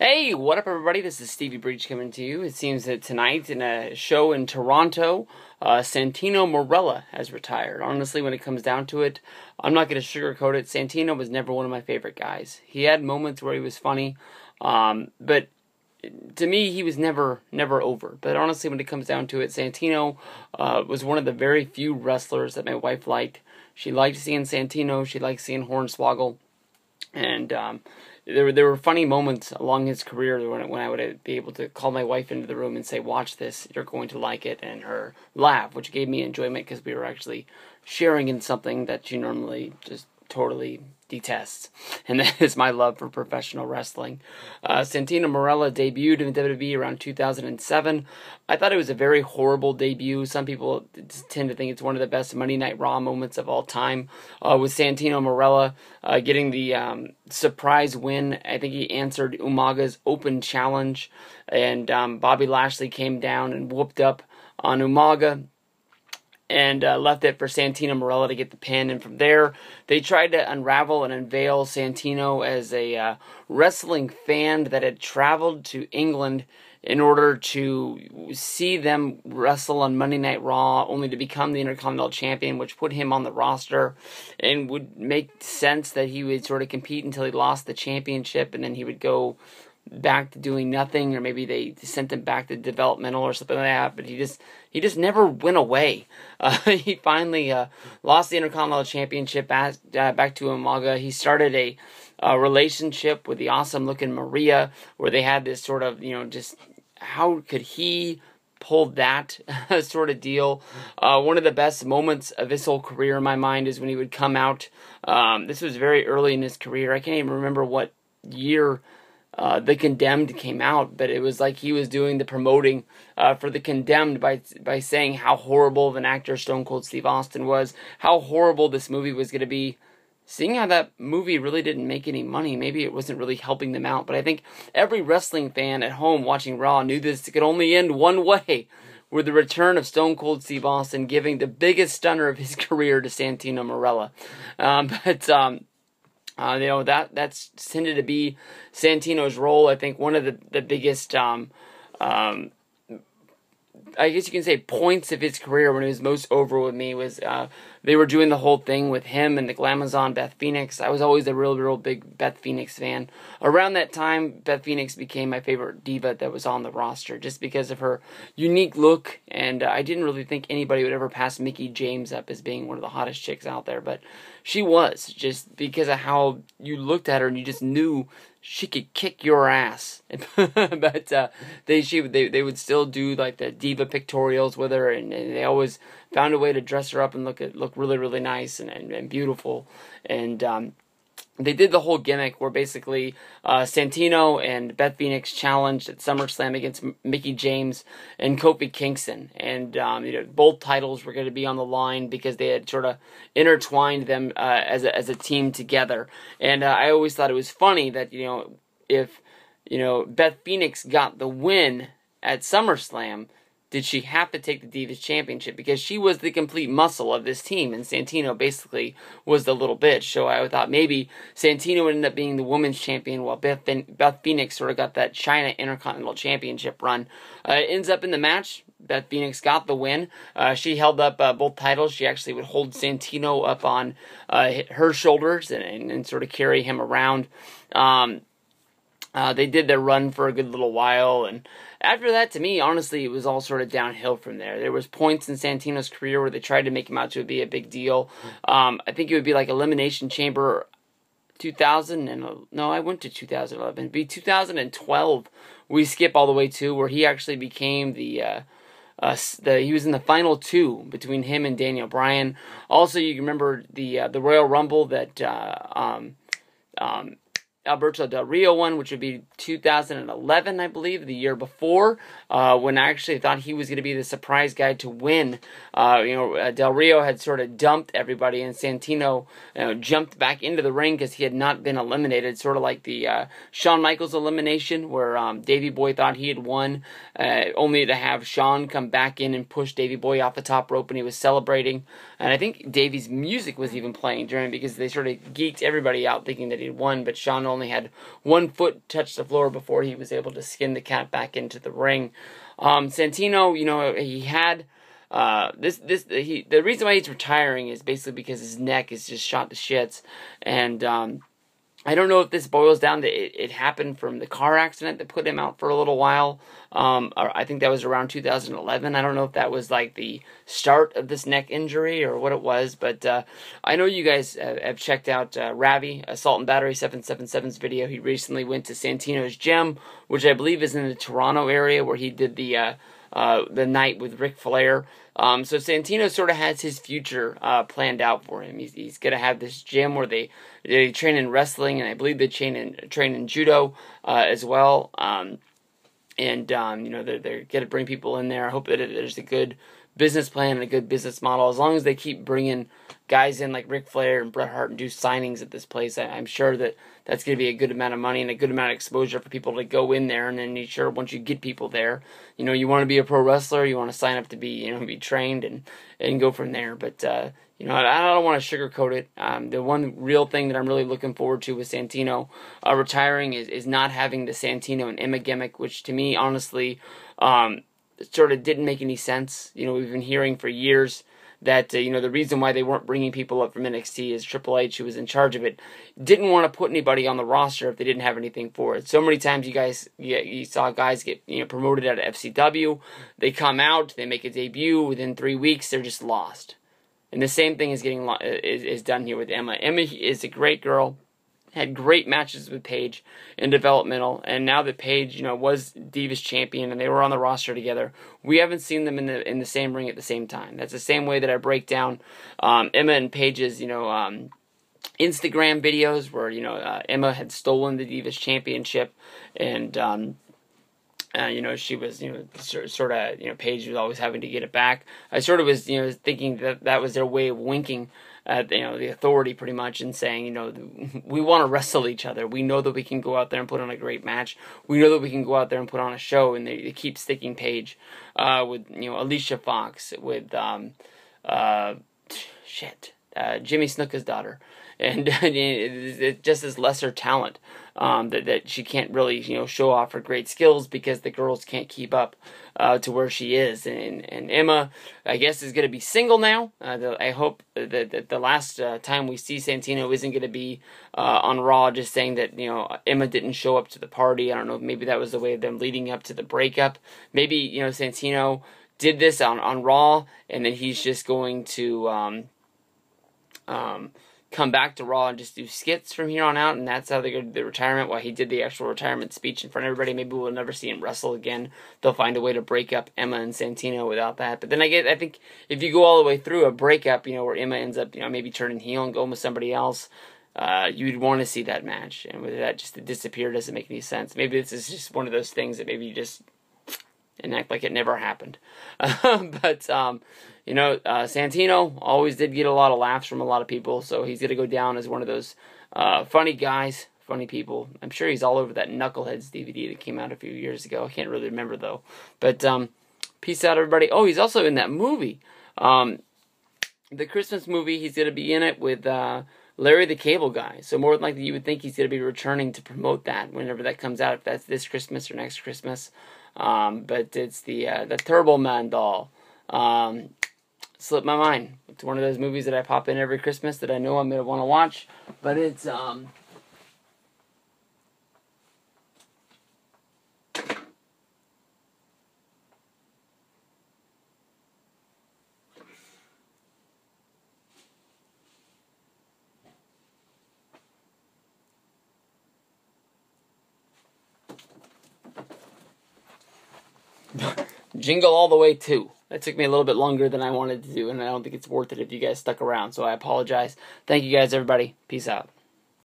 Hey, what up everybody? This is Stevie Breach coming to you. It seems that tonight in a show in Toronto, Santino Marella has retired. Honestly, when it comes down to it, I'm not going to sugarcoat it. Santino was never one of my favorite guys. He had moments where he was funny, but to me, he was never over. But honestly, when it comes down to it, Santino was one of the very few wrestlers that my wife liked. She liked seeing Santino. She liked seeing Hornswoggle. And there were funny moments along his career when I would be able to call my wife into the room and say, "Watch this, you're going to like it," and her laugh, which gave me enjoyment because we were actually sharing in something that she normally just totally detests, and that is my love for professional wrestling. Santino Marella debuted in WWE around 2007. I thought it was a very horrible debut. Some people tend to think it's one of the best Monday Night Raw moments of all time. With Santino Marella getting the surprise win, I think he answered Umaga's open challenge, and Bobby Lashley came down and whooped up on Umaga and left it for Santino Marella to get the pin. And from there, they tried to unravel and unveil Santino as a wrestling fan that had traveled to England in order to see them wrestle on Monday Night Raw, only to become the Intercontinental Champion, which put him on the roster, and would make sense that he would sort of compete until he lost the championship, and then he would go back to doing nothing, or maybe they sent him back to developmental or something like that, but he just never went away. He finally lost the Intercontinental Championship back to Umaga. He started a relationship with the awesome-looking Maria, where they had this sort of, just how could he pull that sort of deal. One of the best moments of his whole career in my mind is when he would come out. This was very early in his career. I can't even remember what year The Condemned came out, but it was like he was doing the promoting for The Condemned by saying how horrible of an actor Stone Cold Steve Austin was, how horrible this movie was going to be. Seeing how that movie really didn't make any money, maybe it wasn't really helping them out, but I think every wrestling fan at home watching Raw knew this could only end one way, with the return of Stone Cold Steve Austin giving the biggest stunner of his career to Santino Marella. That's tended to be Santino's role. I think one of the biggest, I guess you can say, points of his career when he was most over with me was they were doing the whole thing with him and the Glamazon Beth Phoenix. I was always a real big Beth Phoenix fan. Around that time, Beth Phoenix became my favorite diva that was on the roster just because of her unique look, and I didn't really think anybody would ever pass Mickie James up as being one of the hottest chicks out there, but she was, just because of how you looked at her and you just knew she could kick your ass. But they would still do like the diva pictorials with her, and they always found a way to dress her up and look really nice and beautiful. And they did the whole gimmick where basically Santino and Beth Phoenix challenged at SummerSlam against Mickie James and Kofi Kingston, and both titles were going to be on the line because they had sort of intertwined them as a team together. And I always thought it was funny that if Beth Phoenix got the win at SummerSlam, did she have to take the Divas Championship? Because she was the complete muscle of this team, and Santino basically was the little bitch. So I thought maybe Santino would end up being the women's champion, while Beth Phoenix sort of got that China Intercontinental Championship run. It ends up in the match. Beth Phoenix got the win. She held up both titles. She actually would hold Santino up on her shoulders and sort of carry him around. They did their run for a good little while, and after that, to me, honestly, it was all sort of downhill from there. There was points in Santino's career where they tried to make him out to be a big deal. I think it would be like Elimination Chamber 2000, no, I went to 2011. It'd be 2012. We skip all the way to where he actually became he was in the final two between him and Daniel Bryan. Also, you remember the Royal Rumble that Alberto Del Rio won, which would be 2011, I believe, the year before, when I actually thought he was going to be the surprise guy to win. Del Rio had sort of dumped everybody, and Santino jumped back into the ring because he had not been eliminated, sort of like the Shawn Michaels elimination, where Davey Boy thought he had won, only to have Shawn come back in and push Davey Boy off the top rope, and he was celebrating. And I think Davey's music was even playing during, because they sort of geeked everybody out thinking that he'd won, but Shawn only only had one foot touch the floor before he was able to skin the cat back into the ring. Santino, you know, he had the reason why he's retiring is basically because his neck is just shot to shits, and I don't know if this boils down to it happened from the car accident that put him out for a little while. I think that was around 2011. I don't know if that was like the start of this neck injury or what it was, but I know you guys have checked out Ravi, Assault and Battery 777's video. He recently went to Santino's gym, which I believe is in the Toronto area, where he did the night with Ric Flair. So Santino sort of has his future planned out for him. He's going to have this gym where they train in wrestling, and I believe they train in judo as well. You know, they're going to bring people in there. I hope that there's a good business plan and a good business model. As long as they keep bringing guys in like Ric Flair and Bret Hart and do signings at this place, I'm sure that that's going to be a good amount of money and a good amount of exposure for people to go in there. And then you sure once you get people there, you know, you want to be a pro wrestler, you want to sign up to be, you know, be trained and go from there. But you know, I don't want to sugarcoat it. The one real thing that I'm really looking forward to with Santino retiring is not having the Santino and Emma gimmick, which to me, honestly, sort of didn't make any sense. You know, we've been hearing for years that, you know, the reason why they weren't bringing people up from NXT is Triple H, who was in charge of it, didn't want to put anybody on the roster if they didn't have anything for it. So many times you saw guys get, you know, promoted out of FCW. They come out, they make a debut, within 3 weeks they're just lost. And the same thing is done here with Emma. Emma is a great girl. Had great matches with Paige in developmental, and now that Paige, you know, was Divas champion and they were on the roster together, we haven't seen them in the same ring at the same time. That's the same way that I break down Emma and Paige's, you know, Instagram videos where, you know, Emma had stolen the Divas championship, and you know, she was, you know, sort of, you know, Paige was always having to get it back. I sort of was, you know, thinking that was their way of winking at, you know, the authority pretty much, and saying, you know, we want to wrestle each other. We know that we can go out there and put on a great match. We know that we can go out there and put on a show, and they keep sticking Paige with, you know, Alicia Fox, with Jimmy Snuka's daughter, and it just as lesser talent that she can't really, you know, show off her great skills because the girls can't keep up to where she is. And Emma, I guess, is going to be single now. I hope that the last time we see Santino isn't going to be on Raw just saying that, you know, Emma didn't show up to the party. I don't know, maybe that was the way of them leading up to the breakup. Maybe, you know, Santino did this on Raw, and then he's just going to come back to Raw and just do skits from here on out, and that's how they go to the retirement. While he did the actual retirement speech in front of everybody, maybe we'll never see him wrestle again. They'll find a way to break up Emma and Santino without that. But then I think if you go all the way through a breakup, you know, where Emma ends up, you know, maybe turning heel and going with somebody else, you'd want to see that match. And whether that just to disappear doesn't make any sense. Maybe this is just one of those things that maybe you just and act like it never happened. But you know, Santino always did get a lot of laughs from a lot of people, so he's going to go down as one of those funny guys, funny people. I'm sure he's all over that Knuckleheads DVD that came out a few years ago. I can't really remember, though. But peace out, everybody. Oh, he's also in that movie. The Christmas movie, he's going to be in it with Larry the Cable Guy. So more than likely, you would think he's going to be returning to promote that whenever that comes out, if that's this Christmas or next Christmas. But it's the Turbo Man doll. Slipped my mind. It's one of those movies that I pop in every Christmas that I know I'm going to want to watch. But it's, Jingle All the Way 2. That took me a little bit longer than I wanted to do, and I don't think it's worth it if you guys stuck around, so I apologize. Thank you guys, everybody. Peace out.